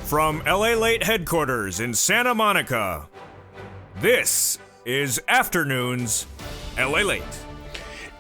From LALATE headquarters in Santa Monica, this is Afternoons LALATE.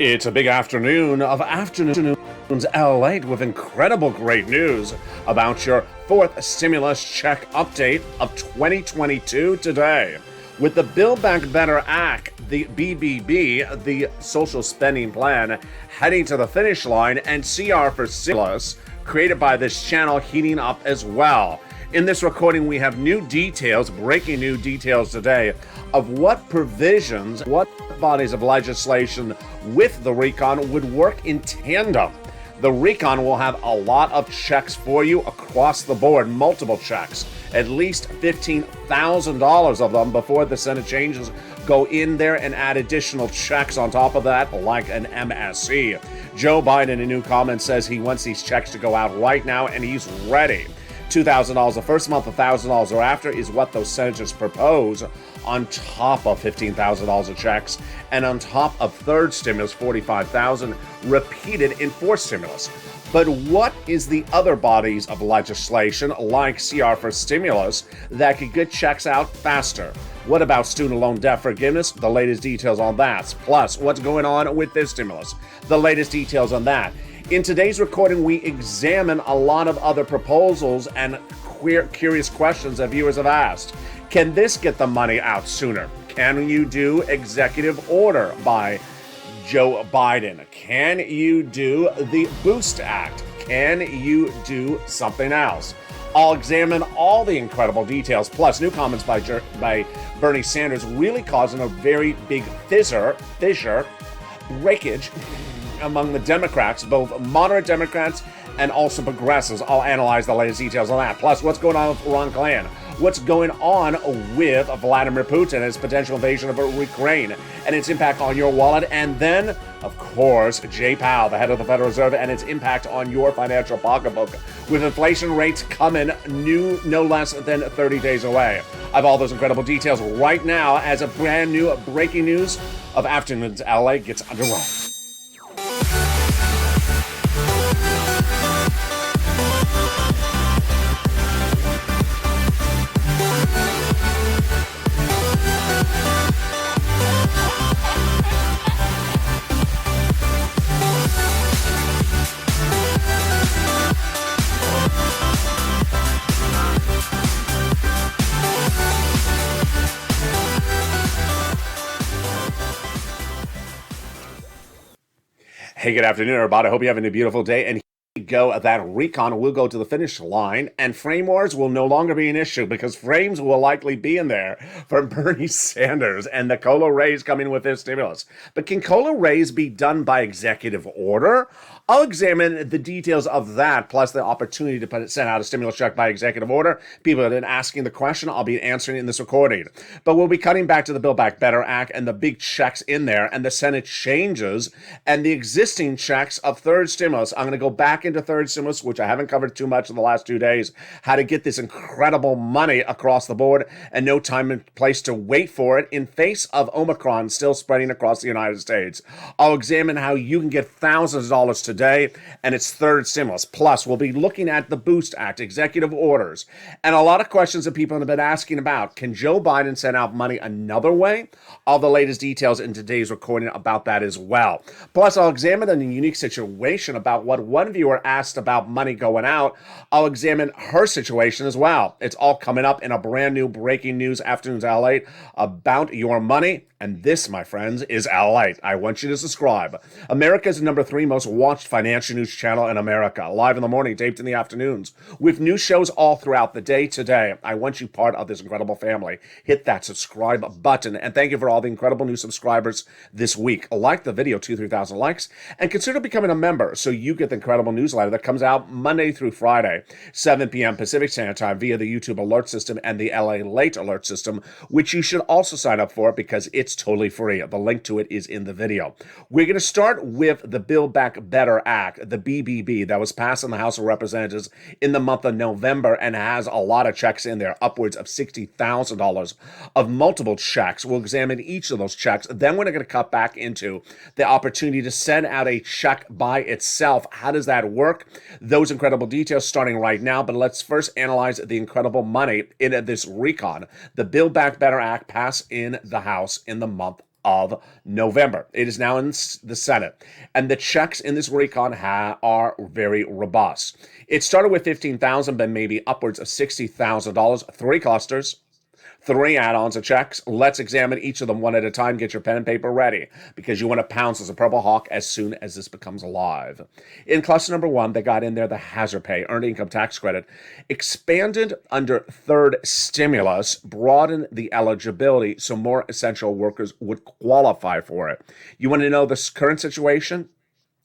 It's a big afternoon of Afternoons LALATE with incredible great news about your fourth stimulus check update of 2022 today. With the Build Back Better Act, the BBB, the social spending plan, heading to the finish line, and CR for stimulus, created by this channel, heating up as well. In this recording, we have new details, breaking new details today, of what provisions, what bodies of legislation with the recon would work in tandem. The recon will have a lot of checks for you across the board, multiple checks, at least $15,000 of them before the Senate changes go in there and add additional checks on top of that, like an MSC. Joe Biden, in a new comment, says he wants these checks to go out right now, and he's ready. $2,000 the first month, $1,000 thereafter is what those senators propose, on top of $15,000 of checks, and on top of third stimulus, $45,000 repeated in fourth stimulus. But what is the other bodies of legislation, like CR for stimulus, that could get checks out faster? What about student loan debt forgiveness? The latest details on that. Plus, what's going on with this stimulus? The latest details on that. In today's recording, we examine a lot of other proposals and curious questions that viewers have asked. Can this get the money out sooner? Can you do executive order by Joe Biden? Can you do the Boost Act? Can you do something else? I'll examine all the incredible details, plus new comments by Bernie Sanders, really causing a very big fissure, breakage among the Democrats, both moderate Democrats and also progressives. I'll analyze the latest details on that. Plus, what's going on with Iran clan? What's going on with Vladimir Putin and his potential invasion of Ukraine and its impact on your wallet? And then, of course, Jay Powell, the head of the Federal Reserve, and its impact on your financial pocketbook, with inflation rates coming new no less than 30 days away. I have all those incredible details right now as a brand new breaking news of Afternoons LA gets underway. Hey, good afternoon, everybody. I hope you're having a beautiful day. And here we go. That recon will go to the finish line, and frame wars will no longer be an issue because frames will likely be in there for Bernie Sanders and the COLA raise coming with their stimulus. But can COLA raise be done by executive order? I'll examine the details of that, plus the opportunity to send out a stimulus check by executive order. People have been asking the question. I'll be answering in this recording. But we'll be cutting back to the Build Back Better Act and the big checks in there and the Senate changes and the existing checks of third stimulus. I'm going to go back into third stimulus, which I haven't covered too much in the last 2 days, how to get this incredible money across the board and no time and place to wait for it in face of Omicron still spreading across the United States. I'll examine how you can get thousands of dollars today and its third stimulus. Plus, we'll be looking at the Boost Act, executive orders, and a lot of questions that people have been asking about. Can Joe Biden send out money another way? All the latest details in today's recording about that as well. Plus, I'll examine a unique situation about what one viewer asked about money going out. I'll examine her situation as well. It's all coming up in a brand new breaking news Afternoons LA about your money. And this, my friends, is LALATE. I want you to subscribe. America's #3 most watched financial news channel in America. Live in the morning, taped in the afternoons, with new shows all throughout the day today. I want you part of this incredible family. Hit that subscribe button. And thank you for all the incredible new subscribers this week. Like the video, 2,000-3,000 likes. And consider becoming a member so you get the incredible newsletter that comes out Monday through Friday, 7 p.m. Pacific Standard Time via the YouTube alert system and the LALATE alert system, which you should also sign up for because it's It's totally free. The link to it is in the video. We're going to start with the Build Back Better Act, the BBB, that was passed in the House of Representatives in the month of November and has a lot of checks in there, upwards of $60,000 of multiple checks. We'll examine each of those checks. Then we're going to cut back into the opportunity to send out a check by itself. How does that work? Those incredible details starting right now, but let's first analyze the incredible money in this recon. The Build Back Better Act passed in the House in the month of November. It is now in the Senate, and the checks in this recon are very robust. It started with $15,000, but maybe upwards of $60,000, 3 clusters, 3 add-ons of checks. Let's examine each of them one at a time. Get your pen and paper ready because you want to pounce as a purple hawk as soon as this becomes alive. In cluster number 1, they got in there the hazard pay, earned income tax credit, expanded under third stimulus, broadened the eligibility so more essential workers would qualify for it. You want to know the current situation?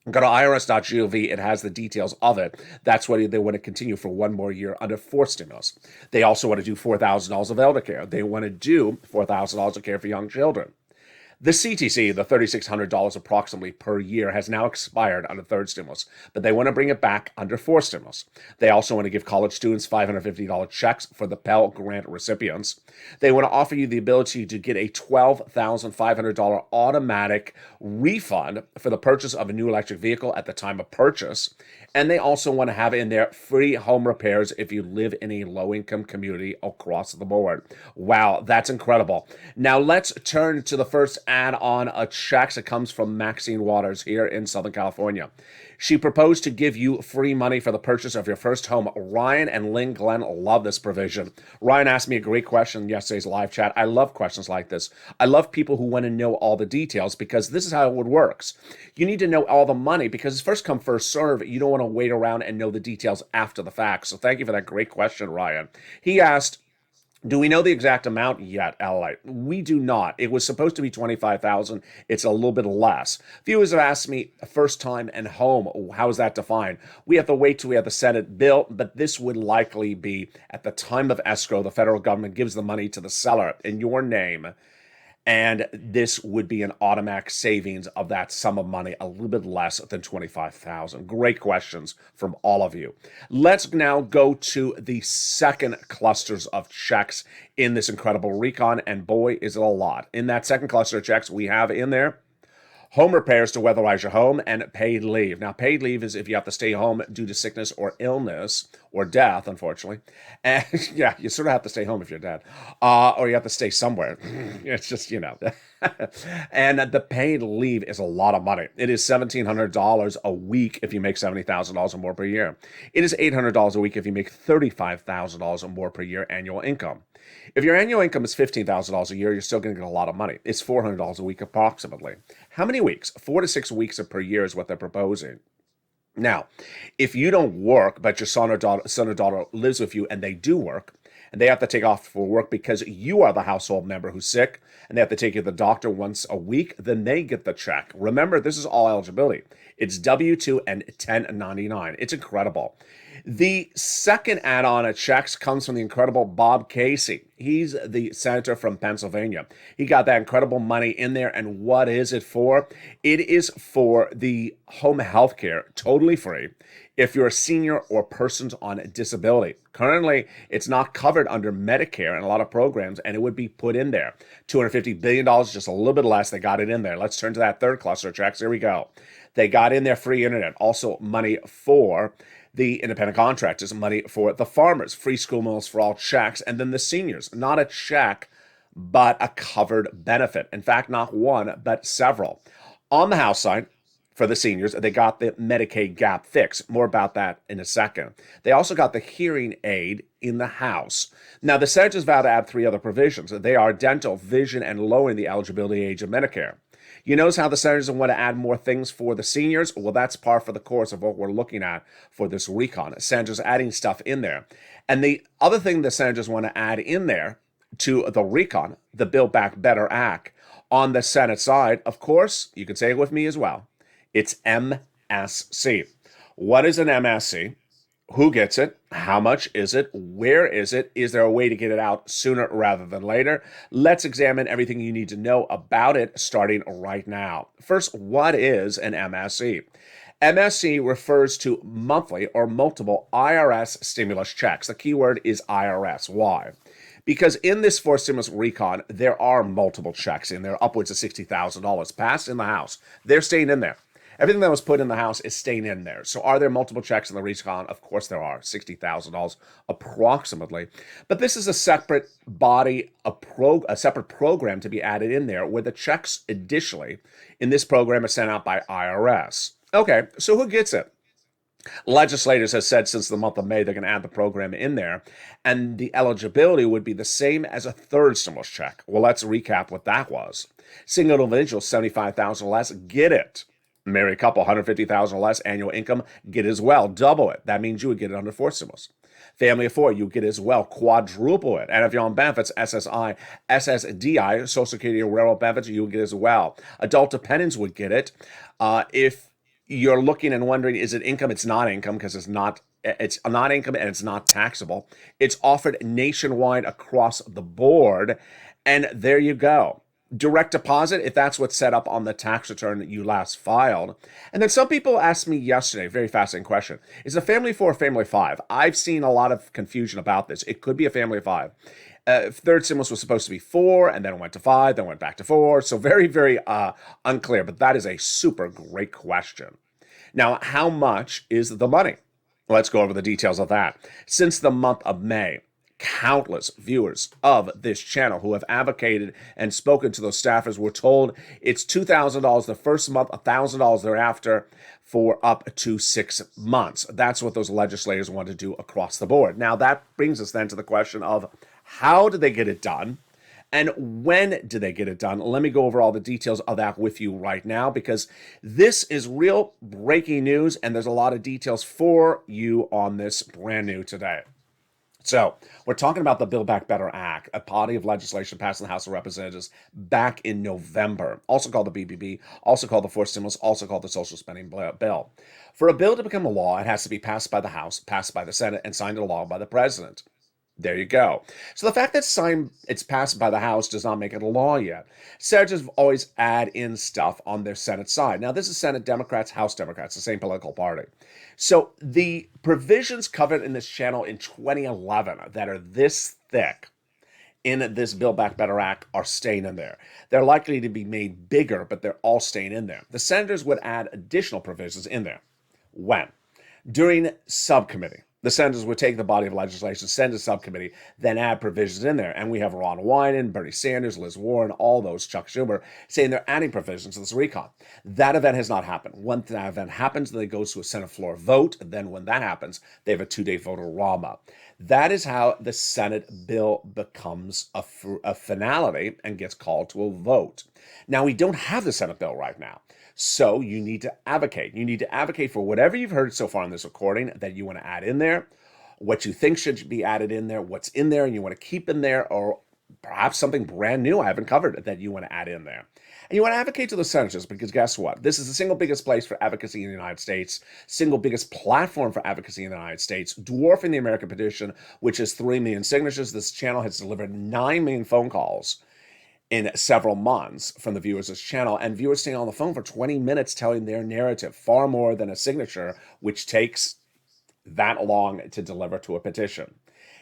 Go to irs.gov. It has the details of it. That's what they want to continue for one more year under fourth stimulus. They also want to do $4,000 of elder care. They want to do $4,000 of care for young children. The CTC, the $3,600 approximately per year, has now expired under third stimulus, but they want to bring it back under fourth stimulus. They also want to give college students $550 checks for the Pell Grant recipients. They want to offer you the ability to get a $12,500 automatic refund for the purchase of a new electric vehicle at the time of purchase. And they also want to have in there free home repairs if you live in a low-income community across the board. Wow, that's incredible. Now let's turn to the first add-on of checks. It comes from Maxine Waters here in Southern California. She proposed to give you free money for the purchase of your first home. Ryan and Lynn Glenn love this provision. Ryan asked me a great question in yesterday's live chat. I love questions like this. I love people who want to know all the details because this is how it works. You need to know all the money because it's first come, first serve. You don't want to wait around and know the details after the fact. So thank you for that great question, Ryan. He asked, do we know the exact amount yet, LALATE? We do not. It was supposed to be $25,000. It's a little bit less. Viewers have asked me first time and home. How is that defined? We have to wait till we have the Senate bill, but this would likely be at the time of escrow. The federal government gives the money to the seller in your name, and this would be an automatic savings of that sum of money, a little bit less than $25,000. Great questions from all of you. Let's now go to the second clusters of checks in this incredible recon, and boy, is it a lot. In that second cluster of checks, we have in there home repairs to weatherize your home, and paid leave. Now, paid leave is if you have to stay home due to sickness or illness or death, unfortunately. And yeah, you sort of have to stay home if you're dead. Or you have to stay somewhere. It's just, And the paid leave is a lot of money. It is $1,700 a week if you make $70,000 or more per year. It is $800 a week if you make $35,000 or more per year annual income. If your annual income is $15,000 a year, you're still going to get a lot of money. It's $400 a week approximately. How many weeks? 4 to 6 weeks per year is what they're proposing. Now, if you don't work, but your son or daughter lives with you and they do work, and they have to take off for work because you are the household member who's sick, and they have to take you to the doctor once a week, then they get the check. Remember, this is all eligibility. It's W-2 and 1099. It's incredible. The second add-on of checks comes from the incredible Bob Casey. He's the senator from Pennsylvania. He got that incredible money in there, and what is it for? It is for the home health care, totally free, if you're a senior or persons on disability. Currently, it's not covered under Medicare and a lot of programs, and it would be put in there. $250 billion, just a little bit less. They got it in there. Let's turn to that third cluster of checks. Here we go. They got in there free internet, also money for the independent contractors, money for the farmers, free school meals for all checks, and then the seniors, not a check, but a covered benefit. In fact, not one, but several. On the House side, for the seniors, they got the Medicaid gap fix. More about that in a second. They also got the hearing aid in the House. Now, the Senators vow to add 3 other provisions. They are dental, vision, and lowering the eligibility age of Medicare. You notice how the senators want to add more things for the seniors? Well, that's par for the course of what we're looking at for this recon. Senators adding stuff in there. And the other thing the senators want to add in there to the recon, the Build Back Better Act, on the Senate side, of course, you can say it with me as well. It's MSC. What is an MSC? Who gets it? How much is it? Where is it? Is there a way to get it out sooner rather than later? Let's examine everything you need to know about it starting right now. First, what is an MSE? MSE refers to monthly or multiple IRS stimulus checks. The keyword is IRS. Why? Because in this fourth stimulus recon, there are multiple checks in there, upwards of $60,000 passed in the House. They're staying in there. Everything that was put in the House is staying in there. So are there multiple checks in the recon? Of course there are, $60,000 approximately. But this is a separate body, a separate program to be added in there where the checks additionally in this program are sent out by IRS. Okay, so who gets it? Legislators have said since the month of May they're going to add the program in there, and the eligibility would be the same as a third stimulus check. Well, let's recap what that was. Single individuals, $75,000 less, get it. Married couple, $150,000 less annual income, get it as well. Double it. That means you would get it under fourth stimulus. Family of four, you get it as well. Quadruple it. And if you're on benefits, SSI, SSDI, Social Security or railroad benefits, you would get it as well. Adult dependents would get it. If you're looking and wondering, is it income? It's not income because it's not income and it's not taxable. It's offered nationwide across the board. And there you go. Direct deposit, if that's what's set up on the tax return that you last filed. And then some people asked me yesterday, very fascinating question, is a family four or family five? I've seen a lot of confusion about this. It could be a family of five. Third stimulus was supposed to be four, and then it went to five, then went back to four. So very, very unclear, but that is a super great question. Now, how much is the money? Let's go over the details of that. Since the month of May, countless viewers of this channel who have advocated and spoken to those staffers were told it's $2,000 the first month, $1,000 thereafter for up to 6 months. That's what those legislators want to do across the board. Now, that brings us then to the question of how do they get it done? And when do they get it done? Let me go over all the details of that with you right now because this is real breaking news and there's a lot of details for you on this brand new today. So we're talking about the Build Back Better Act, a body of legislation passed in the House of Representatives back in November, also called the BBB, also called the fourth stimulus, also called the social spending bill. For a bill to become a law, it has to be passed by the House, passed by the Senate, and signed into law by the President. There you go. So the fact that it's passed by the House does not make it a law yet. Senators always add in stuff on their Senate side. Now, this is Senate Democrats, House Democrats, the same political party. So the provisions covered in this channel in 2011 that are this thick in this Build Back Better Act are staying in there. They're likely to be made bigger, but they're all staying in there. The senators would add additional provisions in there. When? During subcommittee. The senators would take the body of legislation, send to subcommittee, then add provisions in there. And we have Ron Wyden, Bernie Sanders, Liz Warren, all those, Chuck Schumer, saying they're adding provisions to this recon. That event has not happened. When that event happens, then it goes to a Senate floor vote. Then when that happens, they have a 2-day vote-a-rama. That is how the Senate bill becomes a finality and gets called to a vote. Now, we don't have the Senate bill right now. So you need to advocate. You need to advocate for whatever you've heard so far in this recording that you want to add in there, what you think should be added in there, what's in there and you want to keep in there, or perhaps something brand new I haven't covered that you want to add in there. And you want to advocate to the senators because guess what? This is the single biggest place for advocacy in the United States, single biggest platform for advocacy in the United States, dwarfing the American petition, which is 3 million signatures. This channel has delivered 9 million phone calls in several months from the viewers of this channel, and viewers staying on the phone for 20 minutes telling their narrative, far more than a signature, which takes that long to deliver to a petition.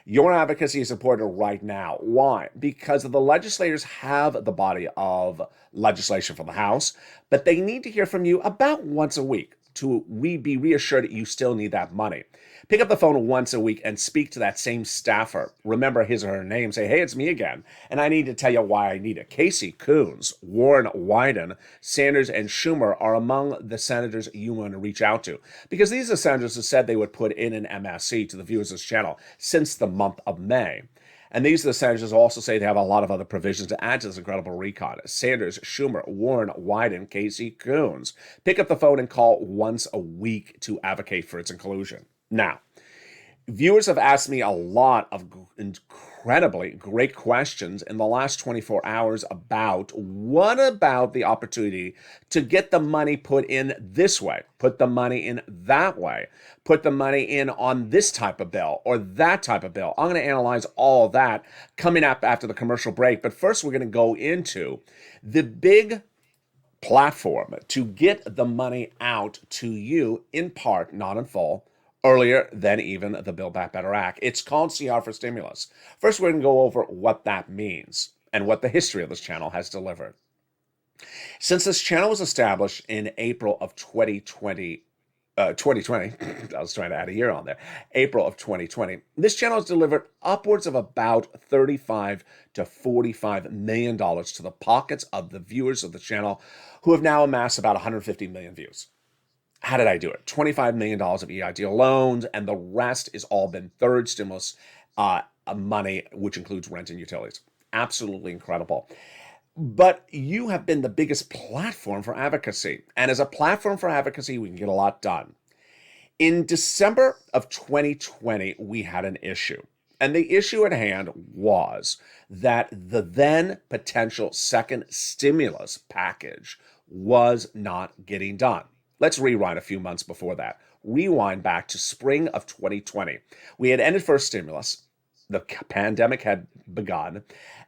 Your advocacy is important right now. Why? Because the legislators have the body of legislation from the House, but they need to hear from you about once a week to be reassured that you still need that money. Pick up the phone once a week and speak to that same staffer. Remember his or her name. Say, hey, it's me again. And I need to tell you why I need it. Casey Coons, Warren Wyden, Sanders, and Schumer are among the senators you want to reach out to. Because these are senators who said they would put in an MSC to the viewers of this channel since the month of May. And these are the senators who also say they have a lot of other provisions to add to this incredible recon. Sanders, Schumer, Warren, Wyden, Casey Coons. Pick up the phone and call once a week to advocate for its inclusion. Now, viewers have asked me a lot of incredibly great questions in the last 24 hours about what about the opportunity to get the money put in this way, put the money in that way, put the money in on this type of bill or that type of bill. I'm going to analyze all of that coming up after the commercial break. But first, we're going to go into the big platform to get the money out to you in part, not in full, earlier than even the Build Back Better Act. It's called CR for Stimulus. First, we're going to go over what that means and what the history of this channel has delivered. Since this channel was established in April of 2020, I was trying to add a year on there, April of 2020, this channel has delivered upwards of about $35 to $45 million to the pockets of the viewers of the channel who have now amassed about 150 million views. How did I do it? $25 million of EIDL loans, and the rest has all been third stimulus money, which includes rent and utilities. Absolutely incredible. But you have been the biggest platform for advocacy. And as a platform for advocacy, we can get a lot done. In December of 2020, we had an issue. And the issue at hand was that the then potential second stimulus package was not getting done. Let's rewind a few months before that. Rewind back to spring of 2020. We had ended first stimulus. The pandemic had begun.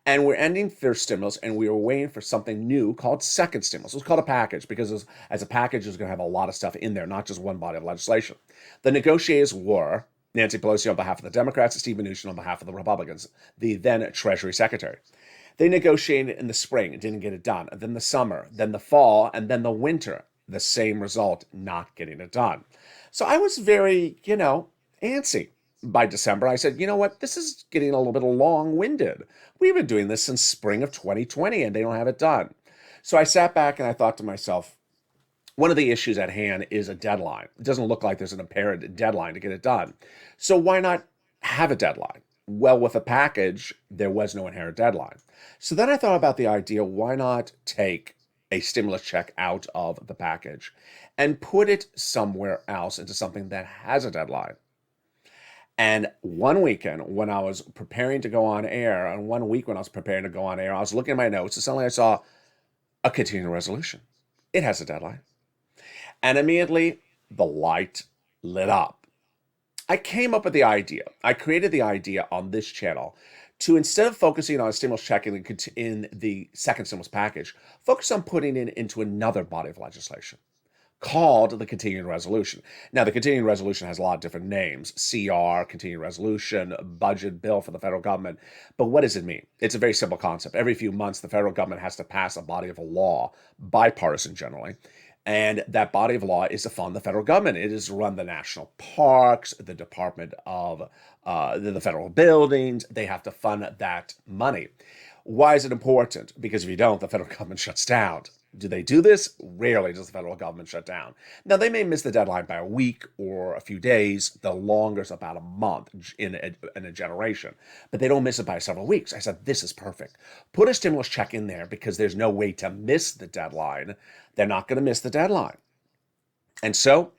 And we're ending first stimulus, and we were waiting for something new called second stimulus. It was called a package because as a package, it was going to have a lot of stuff in there, not just one body of legislation. The negotiators were Nancy Pelosi on behalf of the Democrats and Steve Mnuchin on behalf of the Republicans, the then Treasury Secretary. They negotiated in the spring and didn't get it done. And then the summer, then the fall, and then the winter. The same result, not getting it done. So I was very, antsy. By December, I said, you know what? This is getting a little bit long-winded. We've been doing this since spring of 2020, and they don't have it done. So I sat back and I thought to myself, one of the issues at hand is a deadline. It doesn't look like there's an apparent deadline to get it done. So why not have a deadline? Well, with a package, there was no inherent deadline. So then I thought about the idea, why not take a stimulus check out of the package and put it somewhere else into something that has a deadline? And one weekend when I was preparing to go on air, and 1 week when I was preparing to go on air, I was looking at my notes and suddenly I saw a continuing resolution. It has a deadline. And immediately the light lit up. I came up with the idea. I created the idea on this channel to, instead of focusing on a stimulus check in the second stimulus package, focus on putting it into another body of legislation called the continuing resolution. Now, the continuing resolution has a lot of different names: CR, continuing resolution, budget bill for the federal government. But what does it mean? It's a very simple concept. Every few months, the federal government has to pass a body of law, bipartisan generally, and that body of law is to fund the federal government. It is to run the national parks, the Department of the federal buildings. They have to fund that money. Why is it important? Because if you don't, the federal government shuts down. Do they do this? Rarely does the federal government shut down. Now, they may miss the deadline by a week or a few days. The longest about a month in a generation. But they don't miss it by several weeks. I said, this is perfect. Put a stimulus check in there because there's no way to miss the deadline. They're not going to miss the deadline. And so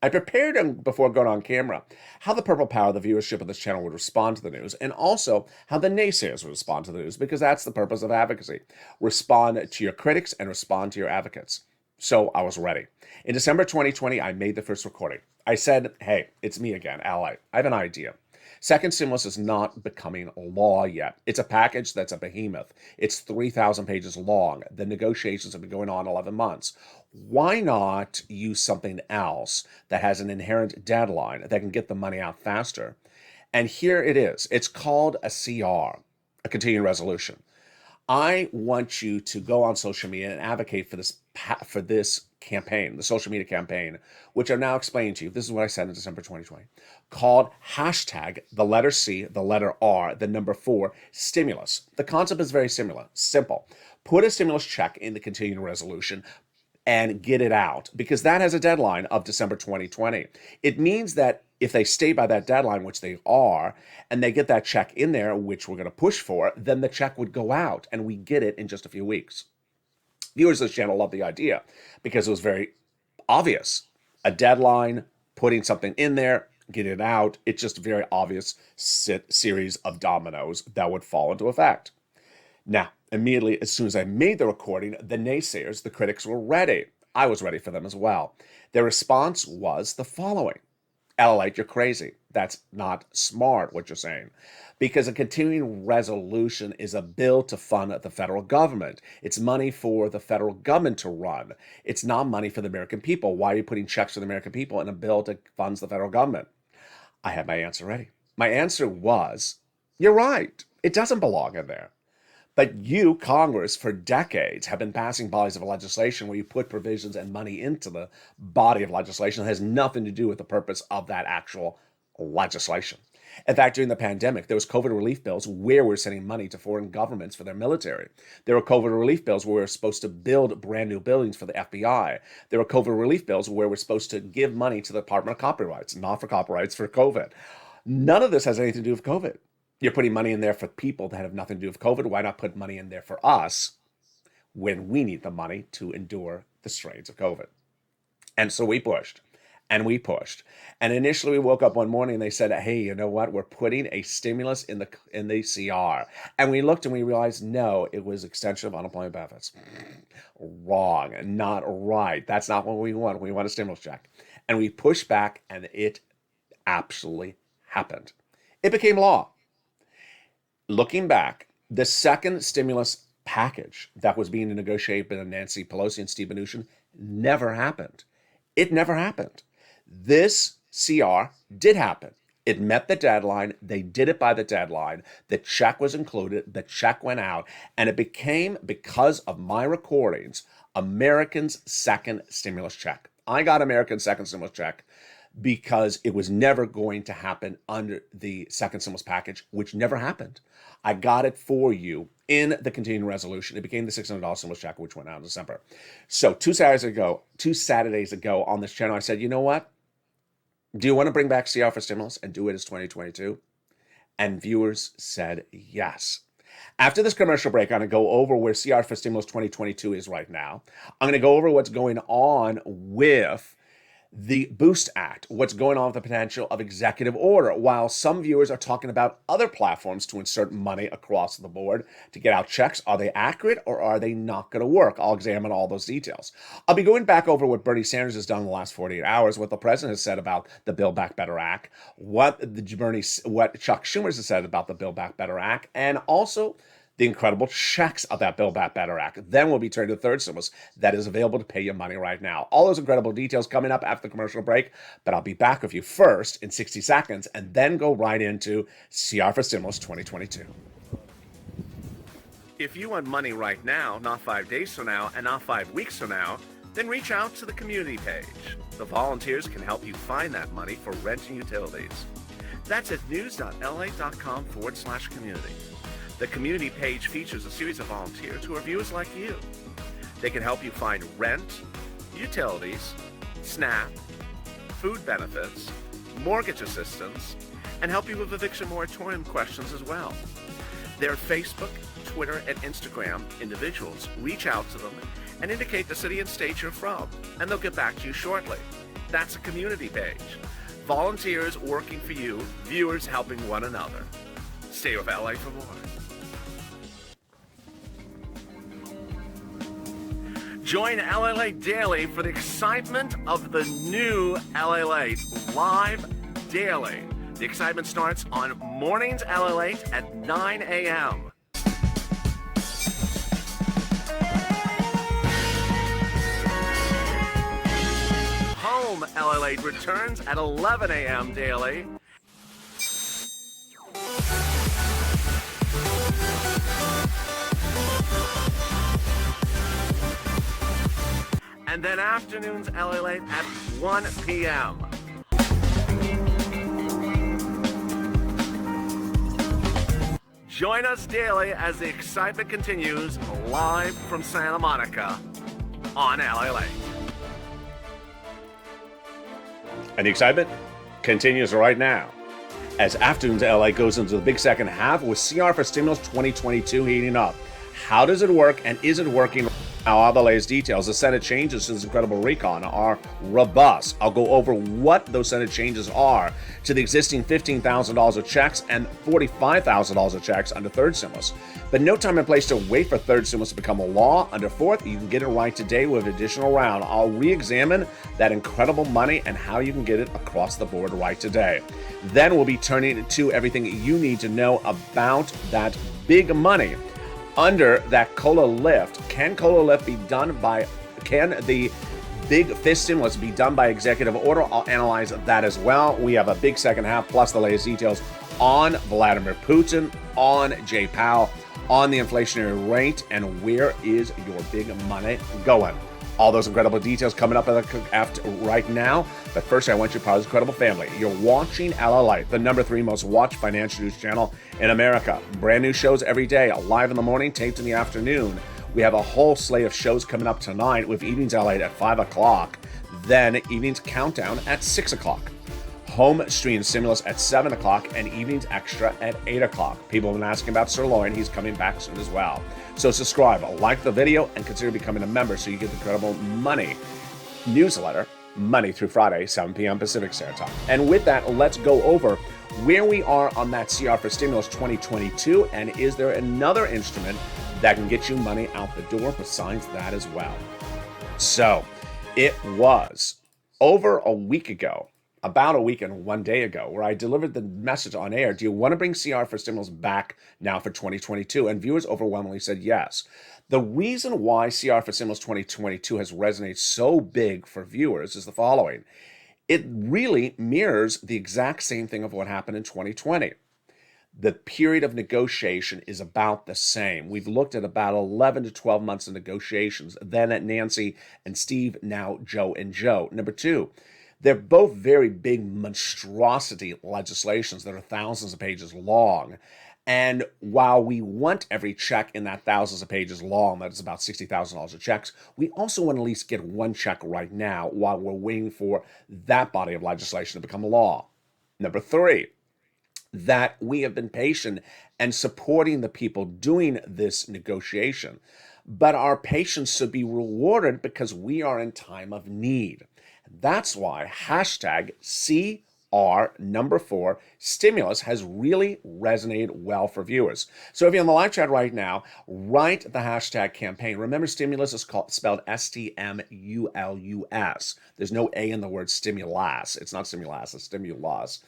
I prepared before going on camera how the purple power, the viewership of this channel, would respond to the news, and also how the naysayers would respond to the news, because that's the purpose of advocacy. Respond to your critics and respond to your advocates. So I was ready. In December 2020, I made the first recording. I said, hey, it's me again, Ally. I have an idea. Second stimulus is not becoming law yet. It's a package that's a behemoth. It's 3,000 pages long. The negotiations have been going on 11 months. Why not use something else that has an inherent deadline that can get the money out faster? And here it is. It's called a CR, a continuing resolution. I want you to go on social media and advocate for this campaign, the social media campaign, which I'm now explaining to you. This is what I said in December 2020, called hashtag the letter C, the letter R, the number 4, stimulus. The concept is very similar, simple. Put a stimulus check in the continuing resolution and get it out, because that has a deadline of December 2020. It means that if they stay by that deadline, which they are, and they get that check in there, which we're going to push for, then the check would go out and we get it in just a few weeks. Viewers of this channel love the idea because it was very obvious. A deadline, putting something in there, get it out, it's just a very obvious series of dominoes that would fall into effect. Now, immediately as soon as I made the recording, the naysayers, the critics, were ready. I was ready for them as well. Their response was the following. LALATE, you're crazy. That's not smart, what you're saying. Because a continuing resolution is a bill to fund the federal government. It's money for the federal government to run. It's not money for the American people. Why are you putting checks to the American people in a bill that funds the federal government? I had my answer ready. My answer was, you're right. It doesn't belong in there. But you, Congress, for decades have been passing bodies of legislation where you put provisions and money into the body of legislation that has nothing to do with the purpose of that actual legislation. In fact, during the pandemic, there was COVID relief bills where we're sending money to foreign governments for their military. There were COVID relief bills where we're supposed to build brand new buildings for the FBI. There were COVID relief bills where we're supposed to give money to the Department of Copyrights, not for copyrights, for COVID. None of this has anything to do with COVID. You're putting money in there for people that have nothing to do with COVID. Why not put money in there for us when we need the money to endure the strains of COVID? And so we pushed. And we pushed. And initially we woke up one morning and they said, hey, you know what? We're putting a stimulus in the CR. And we looked and we realized, no, it was extension of unemployment benefits. Wrong. Not right. That's not what we want. We want a stimulus check. And we pushed back and it absolutely happened. It became law. Looking back, the second stimulus package that was being negotiated by Nancy Pelosi and Steve Mnuchin never happened. It never happened. This CR did happen. It met the deadline. They did it by the deadline. The check was included. The check went out. And it became, because of my recordings, Americans' second stimulus check. I got Americans' second stimulus check because it was never going to happen under the second stimulus package, which never happened. I got it for you in the continuing resolution. It became the $600 stimulus check, which went out in December. So two Saturdays ago on this channel, I said, you know what? Do you want to bring back CR for stimulus and do it as 2022? And viewers said yes. After this commercial break, I'm going to go over where CR for stimulus 2022 is right now. I'm going to go over what's going on with the Boost Act, what's going on with the potential of executive order, while some viewers are talking about other platforms to insert money across the board to get out checks. Are they accurate or are they not going to work? I'll examine all those details. I'll be going back over what Bernie Sanders has done in the last 48 hours, what the president has said about the Build Back Better Act, what Chuck Schumer has said about the Build Back Better Act, and also the incredible checks of that Build Back Better Act. Then we'll be turning to the third stimulus that is available to pay you money right now. All those incredible details coming up after the commercial break, but I'll be back with you first in 60 seconds and then go right into CR for Stimulus 2022. If you want money right now, not 5 days from now, and not 5 weeks from now, then reach out to the community page. The volunteers can help you find that money for rent and utilities. That's at news.lalate.com/community. The community page features a series of volunteers who are viewers like you. They can help you find rent, utilities, SNAP, food benefits, mortgage assistance, and help you with eviction moratorium questions as well. Their Facebook, Twitter, and Instagram individuals reach out to them and indicate the city and state you're from, and they'll get back to you shortly. That's a community page. Volunteers working for you, viewers helping one another. Stay with LA for more. Join LALATE Daily for the excitement of the new LALATE live daily. The excitement starts on mornings LALATE at 9 a.m. Home LALATE returns at 11 a.m. daily. And then afternoons LALATE at 1 p.m. Join us daily as the excitement continues live from Santa Monica on LALATE. And the excitement continues right now as Afternoons LA goes into the big second half with CR for Stimulus 2022 heating up. How does it work and is it working? Now, all the latest details, the Senate changes to this incredible recon are robust. I'll go over what those Senate changes are to the existing $15,000 of checks and $45,000 of checks under third stimulus. But no time and place to wait for third stimulus to become a law. Under fourth, you can get it right today with an additional round. I'll re-examine that incredible money and how you can get it across the board right today. Then we'll be turning to everything you need to know about that big money under that COLA lift. Can COLA lift be done by, can the big fifth stimulus be done by executive order? I'll analyze that as well. We have a big second half, plus the latest details on Vladimir Putin, on Jay Powell, on the inflationary rate, and where is your big money going? All those incredible details coming up after right now. But first, I want you to part of this incredible family. You're watching LALATE, the #3 most watched financial news channel in America. Brand new shows every day, live in the morning, taped in the afternoon. We have a whole slate of shows coming up tonight with Evenings LALATE at 5 o'clock, then Evenings Countdown at 6 o'clock. Home stream stimulus at 7 o'clock and Evenings Extra at 8 o'clock. People have been asking about Sirloin. He's coming back soon as well. So subscribe, like the video, and consider becoming a member so you get the incredible money newsletter Monday through Friday, 7 p.m. Pacific Standard Time. And with that, let's go over where we are on that CR for Stimulus 2022, and is there another instrument that can get you money out the door besides that as well? So it was over a week ago, about a week and 1 day ago, where I delivered the message on air. Do you want to bring CR for Stimulus back now for 2022? And viewers overwhelmingly said yes. The reason why CR for Stimulus 2022 has resonated so big for viewers is the following. It really mirrors the exact same thing of what happened in 2020. The period of negotiation is about the same. We've looked at about 11 to 12 months of negotiations. Then at Nancy and Steve, now Joe and Joe. Number two, they're both very big monstrosity legislations that are thousands of pages long. And while we want every check in that thousands of pages long, that is about $60,000 of checks, we also want to at least get one check right now while we're waiting for that body of legislation to become law. Number three, that we have been patient and supporting the people doing this negotiation. But our patience should be rewarded because we are in time of need. That's why hashtag CR4 stimulus has really resonated well for viewers. So if you're on the live chat right now, write the hashtag campaign. Remember, stimulus is spelled STMULUS. There's no A in the word stimulus. It's not stimulus, it's stimulus.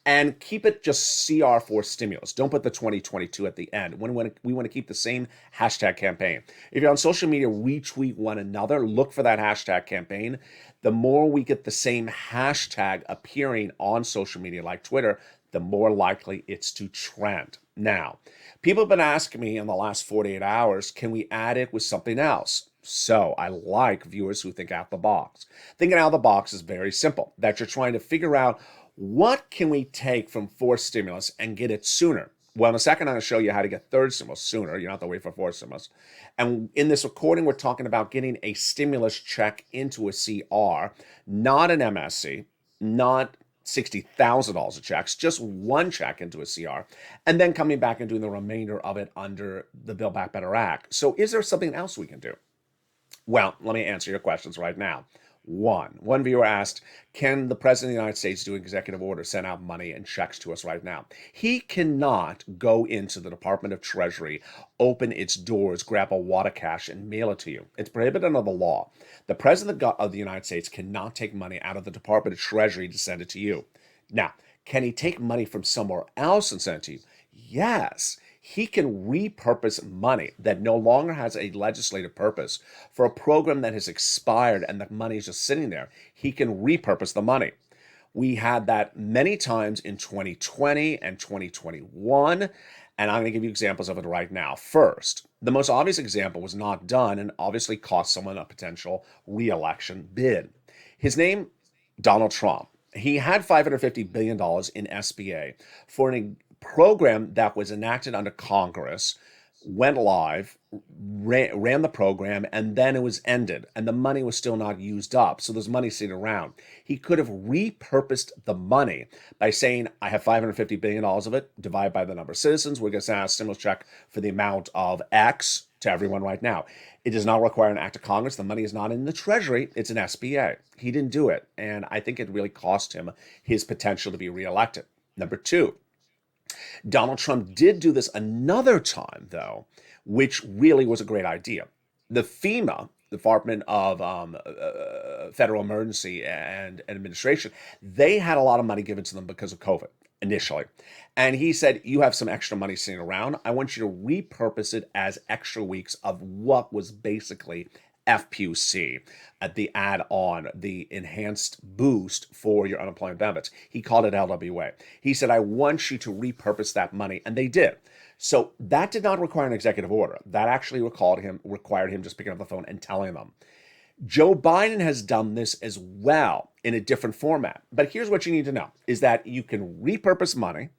And keep it just CR4 stimulus. Don't put the 2022 at the end. We want to keep the same hashtag campaign. If you're on social media, retweet one another. Look for that hashtag campaign. The more we get the same hashtag appearing on social media like Twitter, the more likely it's to trend. Now, people have been asking me in the last 48 hours, can we add it with something else? So I like viewers who think out the box. Thinking out of the box is very simple, that you're trying to figure out what can we take from fourth stimulus and get it sooner. Well, in a second, I'm going to show you how to get third stimulus sooner. You don't have to wait for fourth stimulus. And in this recording, we're talking about getting a stimulus check into a CR, not an MSC, not $60,000 of checks, just one check into a CR, and then coming back and doing the remainder of it under the Build Back Better Act. So is there something else we can do? Well, let me answer your questions right now. One viewer asked, can the President of the United States do an executive order, send out money and checks to us right now? He cannot go into the Department of Treasury, open its doors, grab a wad of cash and mail it to you. It's prohibited under the law. The President of the United States cannot take money out of the Department of Treasury to send it to you. Now, can he take money from somewhere else and send it to you? Yes. He can repurpose money that no longer has a legislative purpose for a program that has expired and the money is just sitting there. He can repurpose the money. We had that many times in 2020 and 2021, and I'm going to give you examples of it right now. First, the most obvious example was not done and obviously cost someone a potential re-election bid. His name, Donald Trump. He had $550 billion in SBA for an program that was enacted under Congress, went live, ran the program, and then it was ended, and the money was still not used up. So there's money sitting around. He could have repurposed the money by saying, I have $550 billion of it, divide by the number of citizens. We're going to send out a stimulus check for the amount of X, to everyone right now. It does not require an act of Congress. The money is not in the Treasury. It's an SBA. He didn't do it. And I think it really cost him his potential to be reelected. Number two, Donald Trump did do this another time, though, which really was a great idea. The FEMA, the Department of Federal Emergency and Administration, they had a lot of money given to them because of COVID initially. And he said, you have some extra money sitting around. I want you to repurpose it as extra weeks of what was basically FPUC, the add-on, the enhanced boost for your unemployment benefits. He called it LWA. He said, I want you to repurpose that money, and they did. So that did not require an executive order. That actually required him just picking up the phone and telling them. Joe Biden has done this as well in a different format. But here's what you need to know, is that you can repurpose money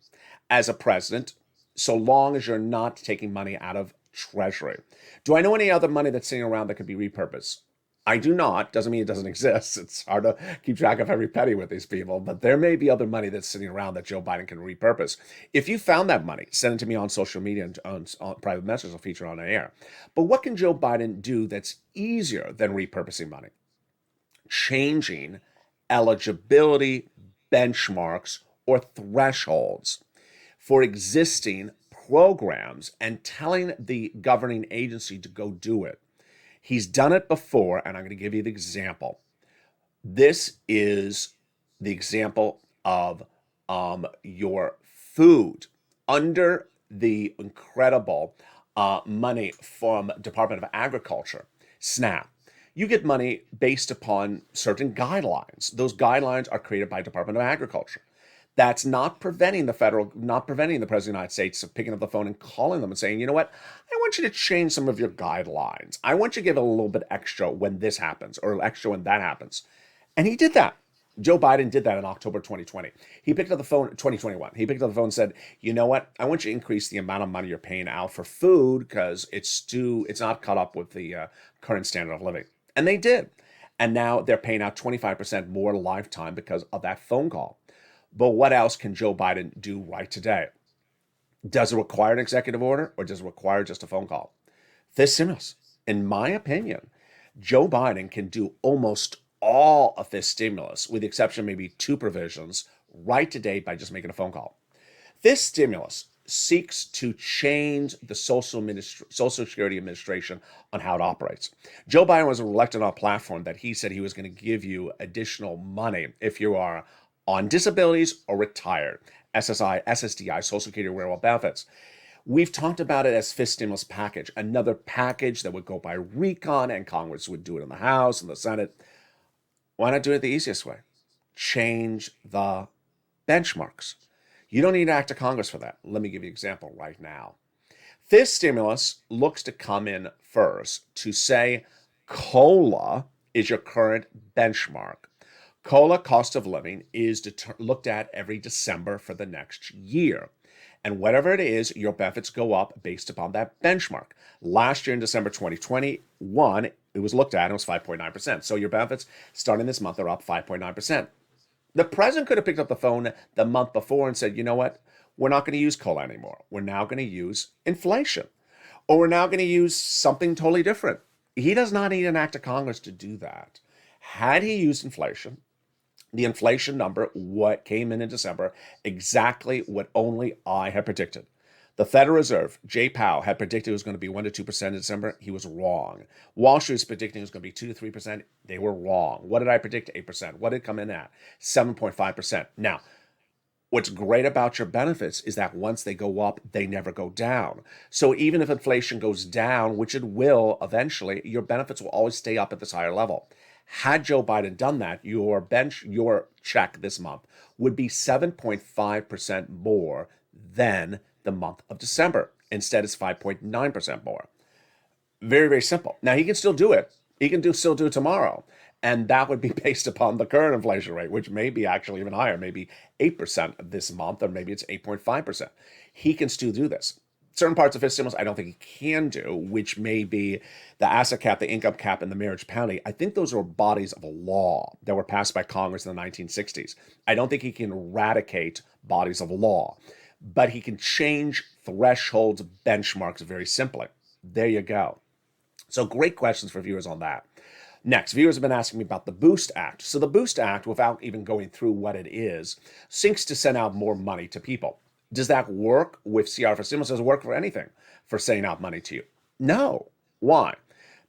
as a president so long as you're not taking money out of Treasury. Do I know any other money that's sitting around that could be repurposed? I do not. Doesn't mean it doesn't exist. It's hard to keep track of every penny with these people, but there may be other money that's sitting around that Joe Biden can repurpose. If you found that money, send it to me on social media and on private messages. I'll feature on air. But what can Joe Biden do that's easier than repurposing money? Changing eligibility benchmarks or thresholds for existing programs and telling the governing agency to go do it. He's done it before, and I'm going to give you the example. This is the example of your food. Under the incredible money from Department of Agriculture, SNAP, you get money based upon certain guidelines. Those guidelines are created by Department of Agriculture. That's not preventing the President of the United States of picking up the phone and calling them and saying, you know what, I want you to change some of your guidelines. I want you to give it a little bit extra when this happens or extra when that happens. And he did that. Joe Biden did that in October 2020. He picked up the phone, 2021. He picked up the phone and said, you know what, I want you to increase the amount of money you're paying out for food because it's not caught up with the current standard of living. And they did. And now they're paying out 25% more lifetime because of that phone call. But what else can Joe Biden do right today? Does it require an executive order or does it require just a phone call? This stimulus, in my opinion, Joe Biden can do almost all of this stimulus, with the exception of maybe two provisions, right today by just making a phone call. This stimulus seeks to change the Social Security Administration on how it operates. Joe Biden was elected on a platform that he said he was going to give you additional money if you are on disabilities or retired, SSI, SSDI, Social Security Railroad benefits. We've talked about it as fifth stimulus package, another package that would go by recon and Congress would do it in the House and the Senate. Why not do it the easiest way? Change the benchmarks. You don't need an act of Congress for that. Let me give you an example right now. This stimulus looks to come in first to say COLA is your current benchmark. COLA, cost of living, is looked at every December for the next year. And whatever it is, your benefits go up based upon that benchmark. Last year in December 2021, it was looked at and it was 5.9%. So your benefits starting this month are up 5.9%. The president could have picked up the phone the month before and said, you know what, we're not going to use COLA anymore. We're now going to use inflation. Or we're now going to use something totally different. He does not need an act of Congress to do that. Had he used inflation, the inflation number, what came in December, exactly what only I had predicted. The Federal Reserve, Jay Powell, had predicted it was going to be 1% to 2% in December. He was wrong. Wall Street was predicting it was going to be 2% to 3%. They were wrong. What did I predict? 8%. What did it come in at? 7.5%. Now, what's great about your benefits is that once they go up, they never go down. So even if inflation goes down, which it will eventually, your benefits will always stay up at this higher level. Had Joe Biden done that, your check this month would be 7.5% more than the month of December. Instead, it's 5.9% more. Very, very simple. Now, he can still do it. He can still do it tomorrow. And that would be based upon the current inflation rate, which may be actually even higher, maybe 8% this month, or maybe it's 8.5%. He can still do this. Certain parts of his stimulus I don't think he can do, which may be the asset cap, the income cap, and the marriage penalty. I think those are bodies of law that were passed by Congress in the 1960s. I don't think he can eradicate bodies of law, but he can change thresholds, benchmarks very simply. There you go. So great questions for viewers on that. Next, viewers have been asking me about the Boost Act. So the Boost Act, without even going through what it is, seeks to send out more money to people. Does that work with CR for Stimulus? Does it work for anything for sending out money to you? No. Why?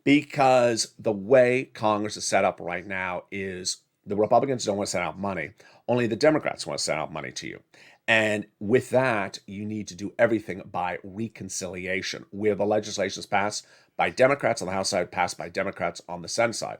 Because the way Congress is set up right now is the Republicans don't want to send out money. Only the Democrats want to send out money to you. And with that, you need to do everything by reconciliation, where the legislation is passed by Democrats on the House side, passed by Democrats on the Senate side.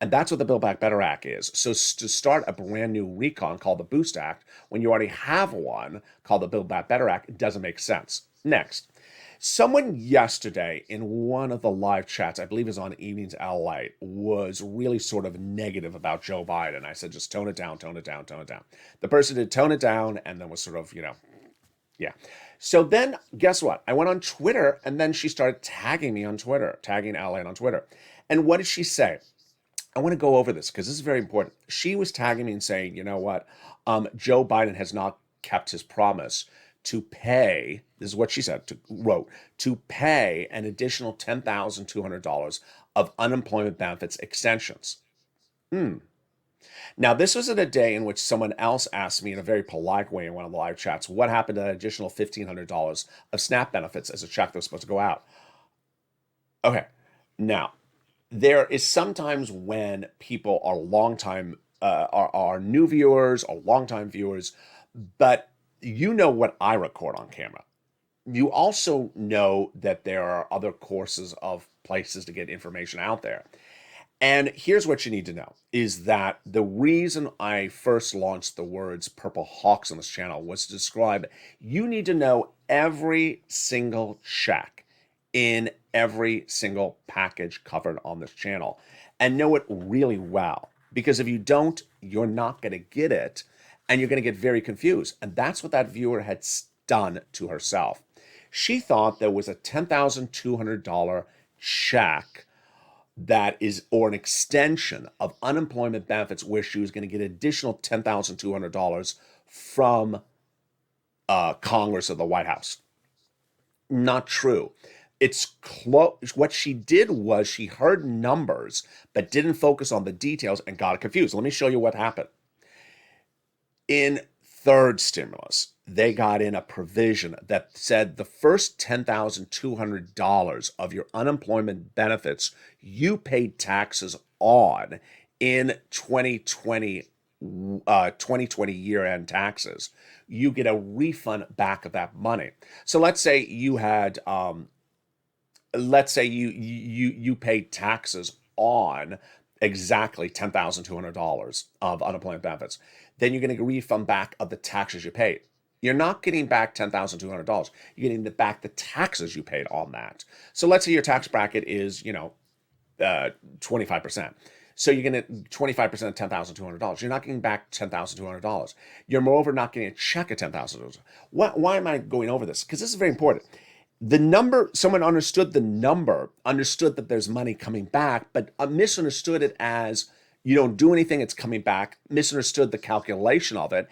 And that's what the Build Back Better Act is. So to start a brand new recon called the Boost Act, when you already have one called the Build Back Better Act, it doesn't make sense. Next, someone yesterday in one of the live chats, I believe it was on Evenings LALATE, was really sort of negative about Joe Biden. I said, just tone it down, tone it down, tone it down. The person did tone it down and then was sort of, yeah. So then guess what? I went on Twitter and then she started tagging me on Twitter, tagging LALATE on Twitter. And what did she say? I want to go over this because this is very important. She was tagging me and saying, you know what? Joe Biden has not kept his promise to pay, this is what she said, wrote, to pay an additional $10,200 of unemployment benefits extensions. Now, this was in a day in which someone else asked me in a very polite way in one of the live chats, what happened to that additional $1,500 of SNAP benefits as a check that was supposed to go out? Okay, now, there is sometimes when people are longtime, are new viewers or longtime viewers, but you know what I record on camera. You also know that there are other courses of places to get information out there. And here's what you need to know is that the reason I first launched the words Purple Hawks on this channel was to describe you need to know every single check in every single package covered on this channel and know it really well. Because if you don't, you're not going to get it and you're going to get very confused. And that's what that viewer had done to herself. She thought there was a $10,200 check that is, or an extension of unemployment benefits where she was going to get additional $10,200 from Congress or the White House. Not true. It's close. What she did was she heard numbers, but didn't focus on the details and got confused. Let me show you what happened. In third stimulus, they got in a provision that said the first $10,200 of your unemployment benefits you paid taxes on in 2020 year-end taxes, you get a refund back of that money. So let's say you had, you paid taxes on exactly $10,200 of unemployment benefits. Then you're going to refund back of the taxes you paid. You're not getting back $10,200. You're getting back the taxes you paid on that. So let's say your tax bracket is, 25%. So you're going to 25% of $10,200. You're not getting back $10,200. You're moreover not getting a check of $10,000. Why am I going over this? Because this is very important. The number, someone understood the number, understood that there's money coming back, but misunderstood it as you don't do anything, it's coming back, misunderstood the calculation of it,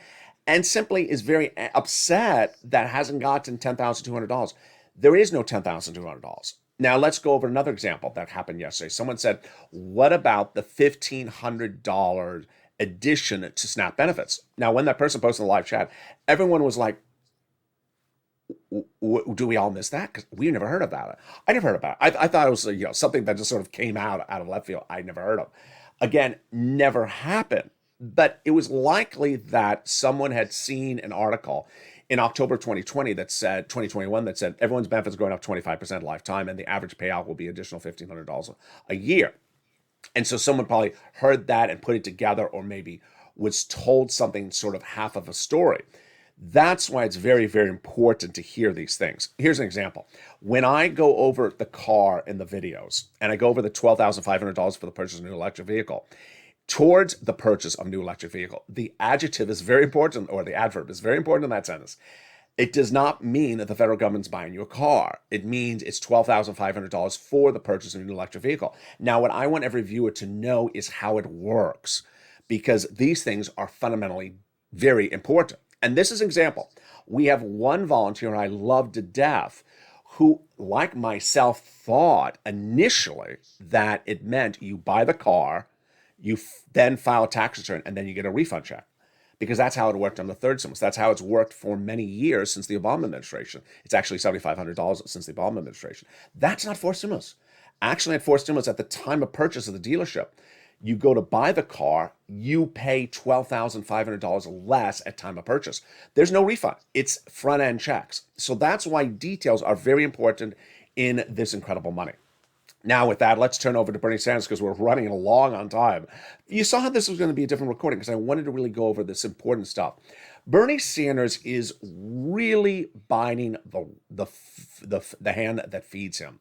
and simply is very upset that hasn't gotten $10,200. There is no $10,200. Now let's go over another example that happened yesterday. Someone said, what about the $1,500 addition to SNAP benefits? Now, when that person posted in the live chat, everyone was like, do we all miss that? Because we never heard about it. I never heard about it. I thought it was something that just sort of came out of left field. I never heard of. Again, never happened. But it was likely that someone had seen an article in October 2021 that said everyone's benefits are going up 25% lifetime and the average payout will be additional $1,500 a year. And so someone probably heard that and put it together, or maybe was told something sort of half of a story. That's why it's very, very important to hear these things. Here's an example. When I go over the car in the videos and I go over the $12,500 for the purchase of a new electric vehicle, towards the purchase of a new electric vehicle, the adjective is very important, or the adverb is very important in that sentence. It does not mean that the federal government's buying you a car. It means it's $12,500 for the purchase of a new electric vehicle. Now, what I want every viewer to know is how it works, because these things are fundamentally very important. And this is an example. We have one volunteer I love to death who, like myself, thought initially that it meant you buy the car, you then file a tax return, and then you get a refund check. Because that's how it worked on the third stimulus. That's how it's worked for many years since the Obama administration. It's actually $7,500 since the Obama administration. That's not forced stimulus. Actually, at forced stimulus, at the time of purchase of the dealership, you go to buy the car, you pay $12,500 less at time of purchase. There's no refund. It's front-end checks. So that's why details are very important in this incredible money. Now, with that, let's turn over to Bernie Sanders because we're running along on time. You saw how this was going to be a different recording because I wanted to really go over this important stuff. Bernie Sanders is really biting the hand that feeds him.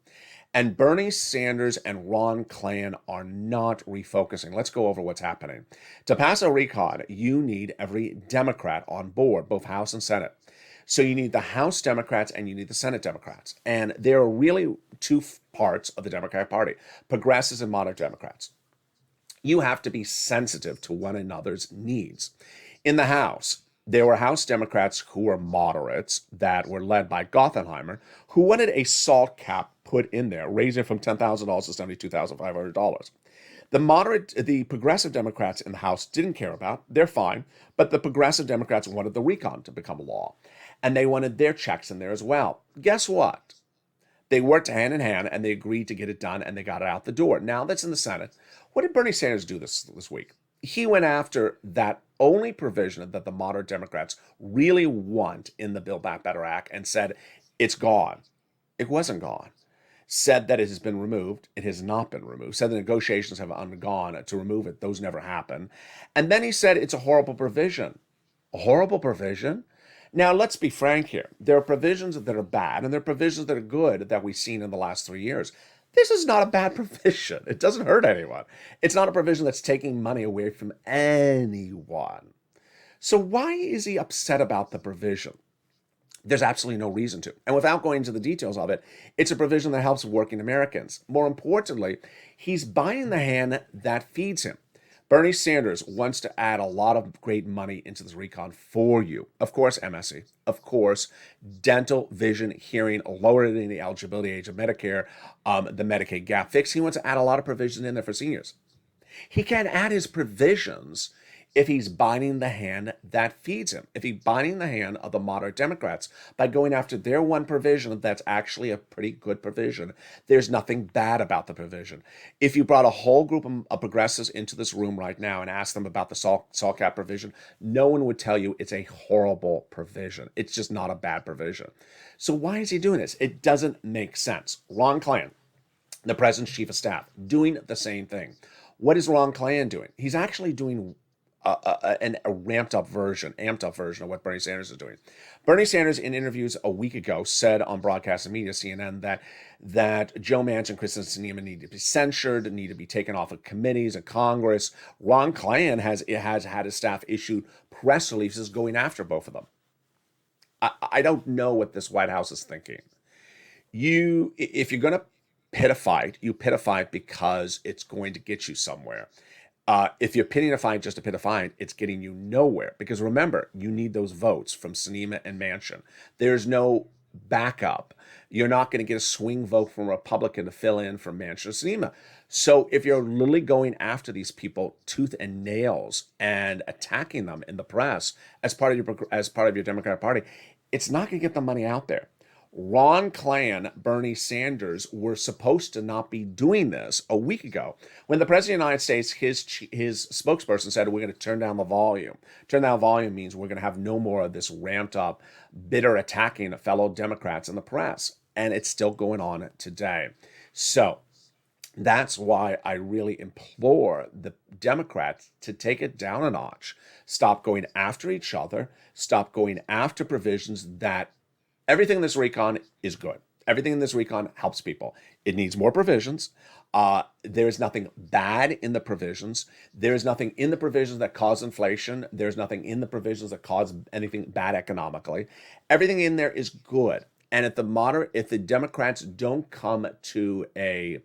And Bernie Sanders and Ron Klain are not refocusing. Let's go over what's happening. To pass a recon, you need every Democrat on board, both House and Senate. So you need the House Democrats and you need the Senate Democrats. And there are really two parts of the Democratic Party, progressives and moderate Democrats. You have to be sensitive to one another's needs. In the House, there were House Democrats who were moderates that were led by Gothenheimer, who wanted a SALT cap put in there, raising it from $10,000 to $72,500. The progressive Democrats in the House didn't care about. They're fine. But the progressive Democrats wanted the recon to become law. And they wanted their checks in there as well. Guess what? They worked hand in hand and they agreed to get it done and they got it out the door. Now that's in the Senate. What did Bernie Sanders do this week? He went after that only provision that the moderate Democrats really want in the Build Back Better Act and said, it's gone. It wasn't gone. Said that it has been removed. It has not been removed. Said the negotiations have undergone to remove it. Those never happen. And then he said it's a horrible provision. A horrible provision? Now, let's be frank here. There are provisions that are bad and there are provisions that are good that we've seen in the last 3 years. This is not a bad provision. It doesn't hurt anyone. It's not a provision that's taking money away from anyone. So why is he upset about the provision? There's absolutely no reason to. And without going into the details of it, it's a provision that helps working Americans. More importantly, he's buying the hand that feeds him. Bernie Sanders wants to add a lot of great money into this recon for you. Of course, MSC. Of course, dental, vision, hearing, lowering the eligibility age of Medicare, the Medicaid gap fix. He wants to add a lot of provisions in there for seniors. He can't add his provisions if he's biting the hand that feeds him, if he's biting the hand of the moderate Democrats by going after their one provision that's actually a pretty good provision. There's nothing bad about the provision. If you brought a whole group of progressives into this room right now and asked them about the SALT cap provision, no one would tell you it's a horrible provision. It's just not a bad provision. So why is he doing this? It doesn't make sense. Ron Klain, the president's chief of staff, doing the same thing. What is Ron Klain doing? He's actually doing a amped up version of what Bernie Sanders is doing. Bernie Sanders, in interviews a week ago, said on broadcast media, CNN, that Joe Manchin and Kristen Sinema need to be censured, need to be taken off of committees of Congress. Ron Klain has had his staff issue press releases going after both of them. I don't know what this White House is thinking. If you're going to pit a fight, you pit a fight because it's going to get you somewhere. If you're pitting a fight just to pit a fight, it's getting you nowhere. Because remember, you need those votes from Sinema and Manchin. There's no backup. You're not going to get a swing vote from a Republican to fill in for Manchin or Sinema. So if you're literally going after these people tooth and nails and attacking them in the press as part of your Democratic Party, it's not going to get the money out there. Ron Klain, Bernie Sanders were supposed to not be doing this a week ago. When the President of the United States, his spokesperson said, we're going to turn down the volume. Turn down volume means we're going to have no more of this ramped up, bitter attacking of fellow Democrats in the press. And it's still going on today. So that's why I really implore the Democrats to take it down a notch. Stop going after each other. Stop going after provisions that everything in this recon is good. Everything in this recon helps people. It needs more provisions. There's nothing bad in the provisions. There's nothing in the provisions that cause inflation. There's nothing in the provisions that cause anything bad economically. Everything in there is good. And if the Democrats don't come to a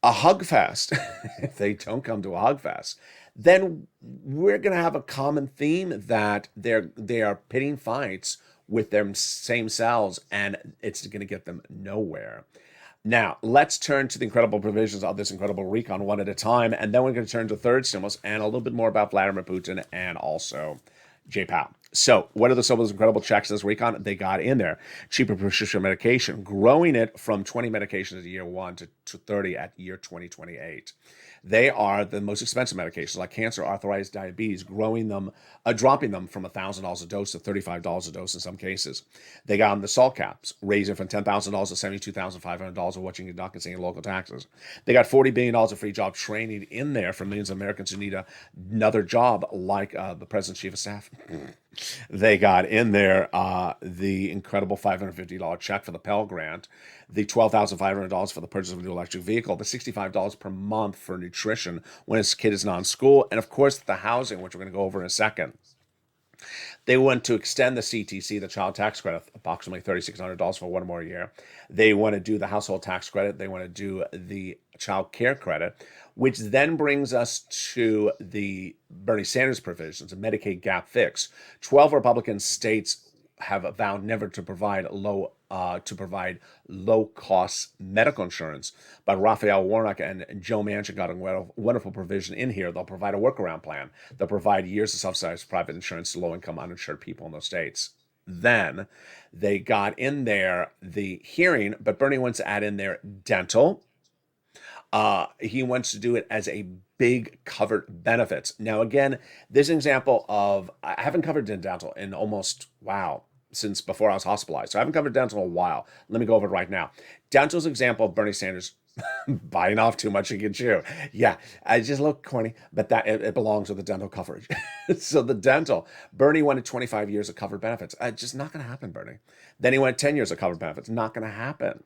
hug fest, if they don't come to a hug fest, then we're going to have a common theme that they are pitting fights with their same cells, and it's going to get them nowhere. Now, let's turn to the incredible provisions of this incredible recon one at a time, and then we're going to turn to third stimulus and a little bit more about Vladimir Putin and also J-Powell. So, what are some of those incredible checks this recon? They got in there. Cheaper prescription medication, growing it from 20 medications at year 1 to 30 at year 2028. They are the most expensive medications like cancer, arthritis, diabetes, dropping them from $1,000 a dose to $35 a dose in some cases. They got on the salt caps, raising from $10,000 to $72,500 of what you can deduct and see in local taxes. They got $40 billion of free job training in there for millions of Americans who need another job, like the President's Chief of Staff. They got in there the incredible $550 check for the Pell Grant, the $12,500 for the purchase of a new electric vehicle, the $65 per month for nutrition when his kid is not in school, and of course the housing, which we're going to go over in a second. They want to extend the CTC, the child tax credit, approximately $3,600 for one more year. They want to do the household tax credit. They want to do the child care credit, which then brings us to the Bernie Sanders provisions, a Medicaid gap fix. 12 Republican states have vowed never to provide low-cost medical insurance. But Raphael Warnock and Joe Manchin got a wonderful provision in here. They'll provide a workaround plan. They'll provide years of subsidized private insurance to low-income uninsured people in those states. Then they got in there the hearing, but Bernie wants to add in there dental. He wants to do it as a big covered benefits. Now, again, this example of, I haven't covered dental in almost, since before I was hospitalized. So I haven't covered dental in a while. Let me go over it right now. Dental's example of Bernie Sanders biting off too much he can chew. Yeah, I just look corny, but that it belongs with the dental coverage. So the dental, Bernie wanted 25 years of covered benefits. Just not going to happen, Bernie. Then he wanted 10 years of covered benefits. Not going to happen.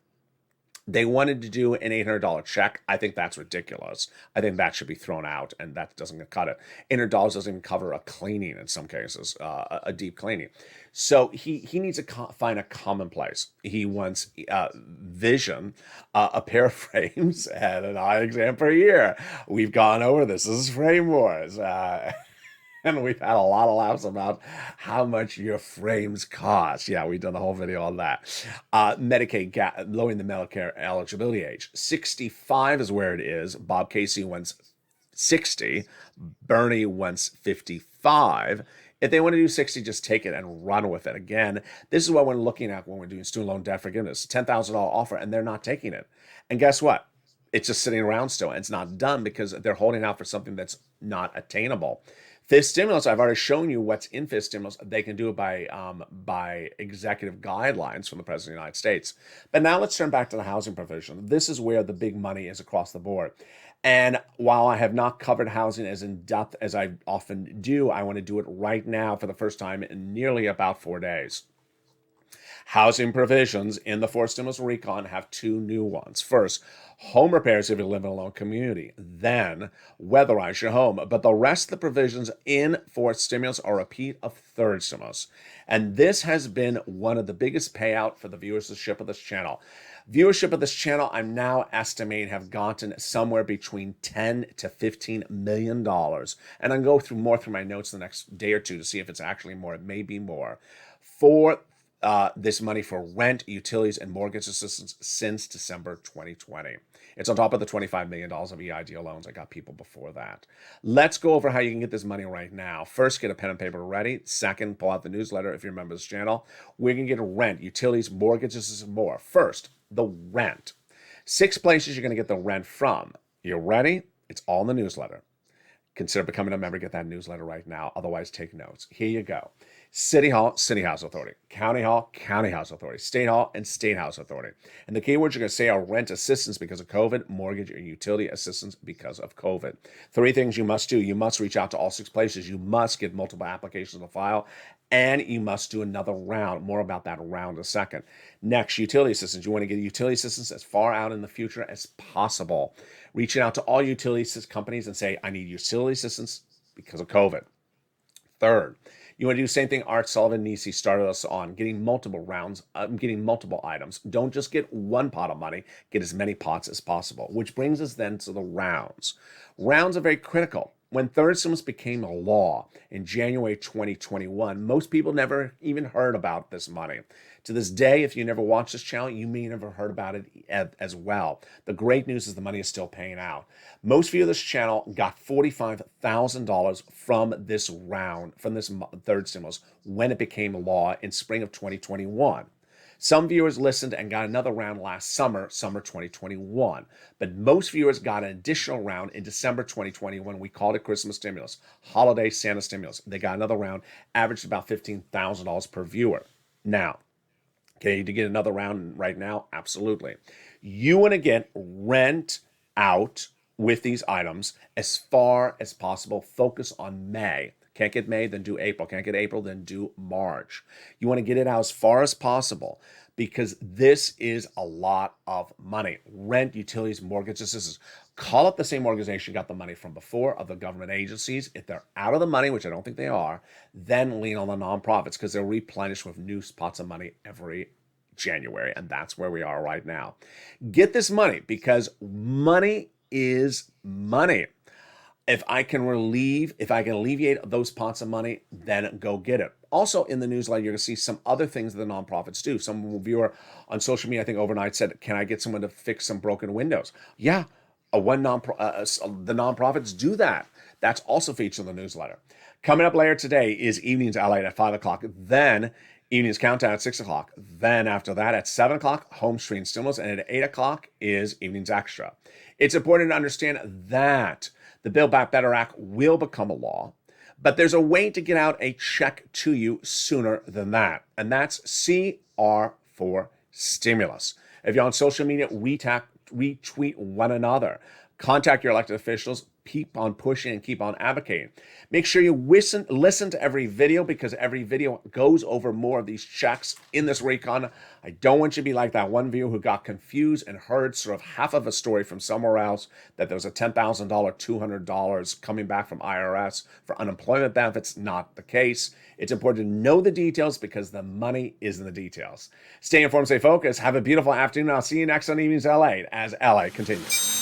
They wanted to do an $800 check. I think that's ridiculous. I think that should be thrown out, and that doesn't cut it. $800 doesn't even cover a cleaning in some cases, a deep cleaning. So he needs to find a commonplace. He wants vision, a pair of frames, and an eye exam per year. We've gone over this. This is Frame Wars. And we've had a lot of laughs about how much your frames cost. Yeah, we've done a whole video on that. Medicaid gap, lowering the Medicare eligibility age. 65 is where it is. Bob Casey wants 60. Bernie wants 55. If they want to do 60, just take it and run with it. Again, this is what we're looking at when we're doing student loan debt forgiveness. $10,000 offer, and they're not taking it. And guess what? It's just sitting around still, and it's not done because they're holding out for something that's not attainable. Fifth stimulus, I've already shown you what's in fifth stimulus. They can do it by executive guidelines from the President of the United States. But now let's turn back to the housing provision. This is where the big money is across the board. And while I have not covered housing as in depth as I often do, I want to do it right now for the first time in nearly about 4 days. Housing provisions in the fourth stimulus recon have two new ones. First, home repairs if you live in a low community. Then, weatherize your home. But the rest of the provisions in fourth stimulus are a repeat of third stimulus. And this has been one of the biggest payout for the viewership of this channel. Viewership of this channel, I'm now estimating, have gotten somewhere between $10 to $15 million. And I'll go through my notes the next day or two to see if it's actually more. It may be more. For this money for rent, utilities, and mortgage assistance since December 2020. It's on top of the $25 million of EIDL loans I got people before that. Let's go over how you can get this money right now. First, get a pen and paper ready. Second, pull out the newsletter if you're a member of this channel. We're going to get rent, utilities, mortgages, and more. First, the rent. 6 places you're going to get the rent from. You're ready? It's all in the newsletter. Consider becoming a member. Get that newsletter right now. Otherwise, take notes. Here you go. City Hall, City House Authority. County Hall, County House Authority. State Hall, and State House Authority. And the keywords you're going to say are rent assistance because of COVID, mortgage and utility assistance because of COVID. 3 things you must do. You must reach out to all 6 places. You must get multiple applications to file. And you must do another round. More about that round in a second. Next, utility assistance. You want to get utility assistance as far out in the future as possible. Reaching out to all utility companies and say, I need utility assistance because of COVID. Third, you want to do the same thing Art Sullivan Nisi started us on, getting multiple rounds, getting multiple items. Don't just get one pot of money, get as many pots as possible, which brings us then to the rounds. Rounds are very critical. When third stimulus became a law in January 2021, most people never even heard about this money. To this day, if you never watched this channel, you may never heard about it as well. The great news is the money is still paying out. Most of you of this channel got $45,000 from this round, from this third stimulus, when it became a law in spring of 2021. Some viewers listened and got another round last summer, summer 2021. But most viewers got an additional round in December 2021. We called it Christmas stimulus, holiday Santa stimulus. They got another round, averaged about $15,000 per viewer. Now, okay, to get another round right now? Absolutely. You want to get rent out with these items as far as possible. Focus on May. Can't get May, then do April. Can't get April, then do March. You want to get it out as far as possible because this is a lot of money. Rent, utilities, mortgages. This is, call up the same organization you got the money from before, of the government agencies. If they're out of the money, which I don't think they are, then lean on the nonprofits because they'll replenish with new pots of money every January. And that's where we are right now. Get this money because money is money. If I can alleviate those pots of money, then go get it. Also in the newsletter, you're going to see some other things that the nonprofits do. Some viewer on social media, I think overnight, said, can I get someone to fix some broken windows? Yeah, the nonprofits do that. That's also featured in the newsletter. Coming up later today is Evenings LALATE at 5 o'clock. Then Evenings Countdown at 6 o'clock. Then after that at 7 o'clock, Home Screen Stimulus. And at 8 o'clock is Evenings Extra. It's important to understand that the Build Back Better Act will become a law, but there's a way to get out a check to you sooner than that, and that's CR for stimulus. If you're on social media, retweet one another. Contact your elected officials. Keep on pushing and keep on advocating. Make sure you listen to every video because every video goes over more of these checks in this recon. I don't want you to be like that one viewer who got confused and heard sort of half of a story from somewhere else that there was a $10,000, $200 coming back from IRS for unemployment benefits. Not the case. It's important to know the details because the money is in the details. Stay informed, stay focused. Have a beautiful afternoon. I'll see you next on Evenings LA as LA continues.